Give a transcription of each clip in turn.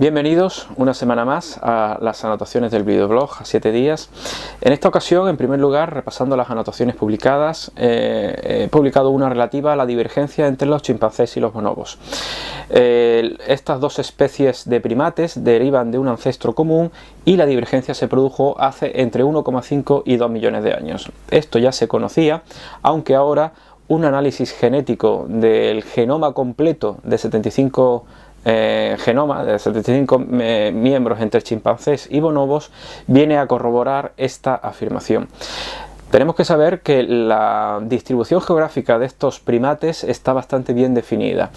Bienvenidos una semana más a las anotaciones del videoblog a 7 días. En esta ocasión, en primer lugar, repasando las anotaciones publicadas, he publicado una relativa a la divergencia entre los chimpancés y los bonobos. Estas dos especies de primates derivan de un ancestro común y la divergencia se produjo hace entre 1,5 y 2 millones de años. Esto ya se conocía, aunque ahora un análisis genético del genoma completo de 75 miembros entre chimpancés y bonobos viene a corroborar esta afirmación. Tenemos que saber que la distribución geográfica de estos primates está bastante bien definida.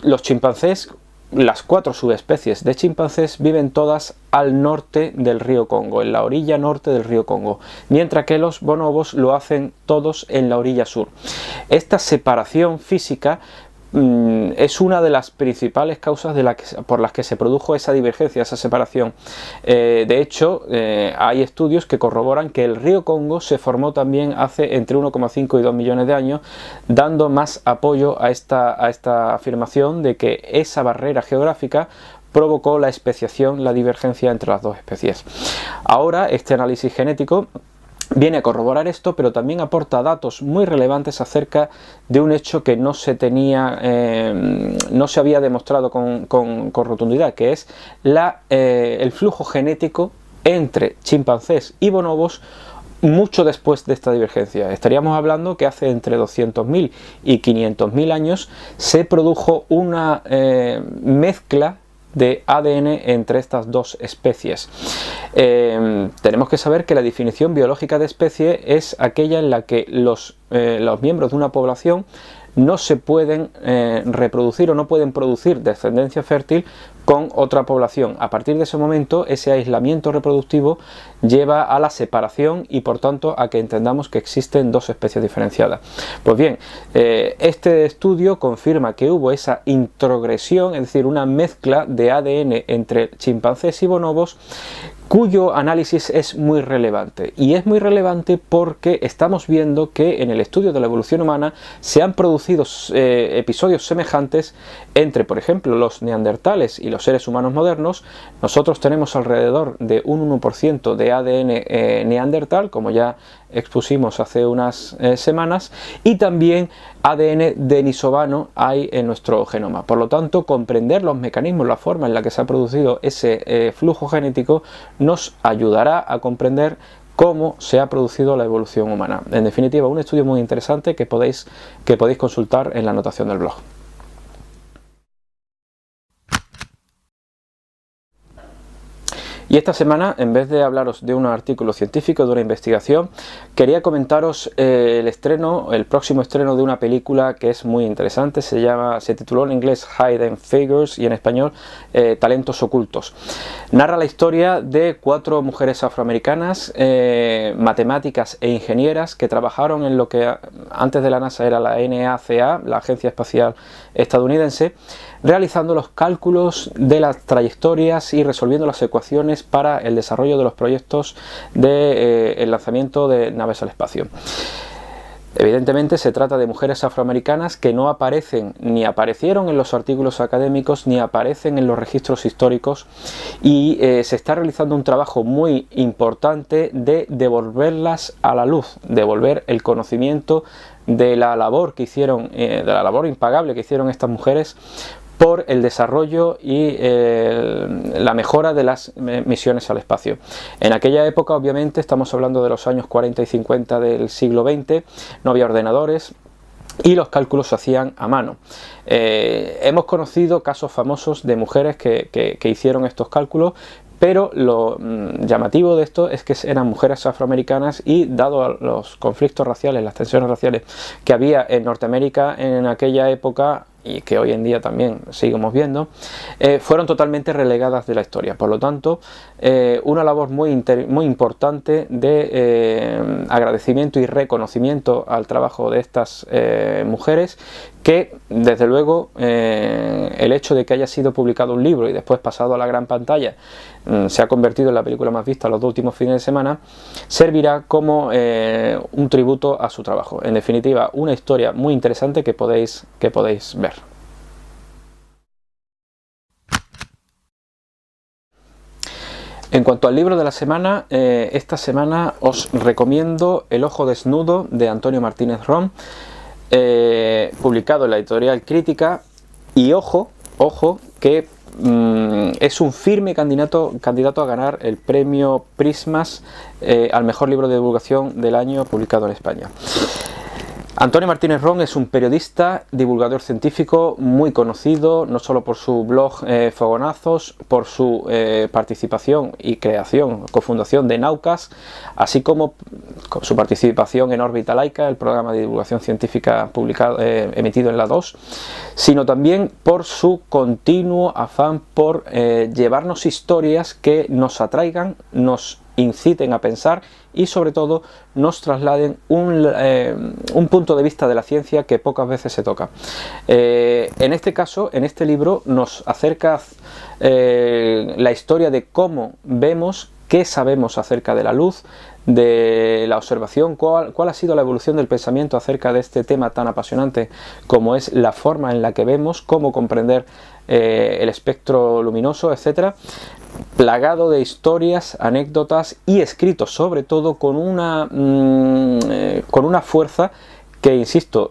Los chimpancés, las 4 subespecies de chimpancés, viven todas al norte del río Congo, en la orilla norte del río Congo, mientras que los bonobos lo hacen todos en la orilla sur. Esta separación física es una de las principales causas por las que se produjo esa divergencia, esa separación. De hecho, hay estudios que corroboran que el río Congo se formó también hace entre 1,5 y 2 millones de años, dando más apoyo a esta afirmación de que esa barrera geográfica provocó la especiación, la divergencia entre las dos especies. Ahora, este análisis genético viene a corroborar esto, pero también aporta datos muy relevantes acerca de un hecho que no se había demostrado con rotundidad, que es el flujo genético entre chimpancés y bonobos mucho después de esta divergencia. Estaríamos hablando que hace entre 200.000 y 500.000 años se produjo una mezcla de ADN entre estas dos especies. Tenemos que saber que la definición biológica de especie es aquella en la que los miembros de una población no se pueden reproducir o no pueden producir descendencia fértil con otra población. A partir de ese momento, ese aislamiento reproductivo lleva a la separación y por tanto a que entendamos que existen dos especies diferenciadas. Pues bien, este estudio confirma que hubo esa introgresión, es decir, una mezcla de ADN entre chimpancés y bonobos, cuyo análisis es muy relevante. Y es muy relevante porque estamos viendo que en el estudio de la evolución humana se han producido episodios semejantes entre, por ejemplo, los neandertales y los seres humanos modernos. Nosotros tenemos alrededor de un 1% de ADN neandertal, como ya expusimos hace unas semanas, y también ADN denisovano hay en nuestro genoma. Por lo tanto, comprender los mecanismos, la forma en la que se ha producido ese flujo genético nos ayudará a comprender cómo se ha producido la evolución humana. En definitiva, un estudio muy interesante que podéis consultar en la anotación del blog. Y esta semana, en vez de hablaros de un artículo científico, de una investigación, quería comentaros el próximo estreno de una película que es muy interesante. Se tituló en inglés Hidden Figures y en español Talentos Ocultos. Narra la historia de 4 mujeres afroamericanas, matemáticas e ingenieras, que trabajaron en lo que antes de la NASA era la NASA, la Agencia Espacial Estadounidense, realizando los cálculos de las trayectorias y resolviendo las ecuaciones para el desarrollo de los proyectos del lanzamiento de naves al espacio. Evidentemente se trata de mujeres afroamericanas que no aparecen ni aparecieron en los artículos académicos ni aparecen en los registros históricos, y se está realizando un trabajo muy importante de devolverlas a la luz, devolver el conocimiento de la labor que hicieron, de la labor impagable que hicieron estas mujeres por el desarrollo y la mejora de las misiones al espacio. En aquella época, obviamente, estamos hablando de los años 40 y 50 del siglo XX, no había ordenadores y los cálculos se hacían a mano. Hemos conocido casos famosos de mujeres que hicieron estos cálculos, pero lo llamativo de esto es que eran mujeres afroamericanas y, dado los conflictos raciales, las tensiones raciales que había en Norteamérica en aquella época, y que hoy en día también seguimos viendo, fueron totalmente relegadas de la historia. Por lo tanto, una labor muy importante de agradecimiento y reconocimiento al trabajo de estas mujeres, que desde luego el hecho de que haya sido publicado un libro y después pasado a la gran pantalla se ha convertido en la película más vista los 2 últimos fines de semana, servirá como un tributo a su trabajo. En definitiva, una historia muy interesante que podéis ver. En cuanto al libro de la semana, esta semana os recomiendo El ojo desnudo de Antonio Martínez Rom, publicado en la editorial Crítica, y ojo que es un firme candidato a ganar el premio Prismas al mejor libro de divulgación del año publicado en España. Antonio Martínez Rom es un periodista, divulgador científico muy conocido, no solo por su blog Fogonazos, por su participación y creación, cofundación de Naucas, así como su participación en Órbita Laica, el programa de divulgación científica publicado, emitido en la 2, sino también por su continuo afán por llevarnos historias que nos atraigan, nos inciten a pensar y sobre todo nos trasladen un punto de vista de la ciencia que pocas veces se toca. En este caso, en este libro, nos acerca la historia de cómo vemos, qué sabemos acerca de la luz, de la observación, cuál ha sido la evolución del pensamiento acerca de este tema tan apasionante como es la forma en la que vemos, cómo comprender el espectro luminoso, etcétera, plagado de historias, anécdotas y escritos sobre todo con una fuerza que, insisto,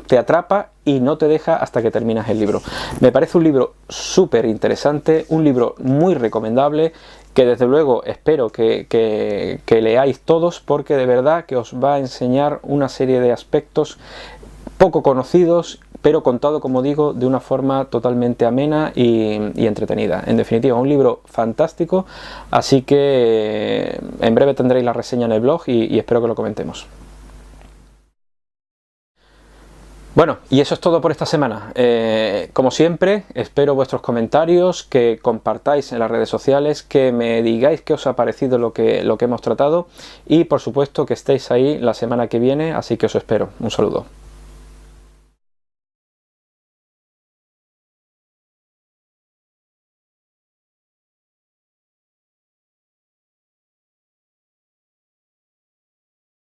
te atrapa y no te deja hasta que terminas el libro. Me parece un libro súper interesante, un libro muy recomendable, que desde luego espero que leáis todos, porque de verdad que os va a enseñar una serie de aspectos poco conocidos, pero contado, como digo, de una forma totalmente amena y entretenida. En definitiva, un libro fantástico, así que en breve tendréis la reseña en el blog y espero que lo comentemos. Bueno, y eso es todo por esta semana. Como siempre, espero vuestros comentarios, que compartáis en las redes sociales, que me digáis qué os ha parecido lo que hemos tratado y, por supuesto, que estéis ahí la semana que viene, así que os espero. Un saludo.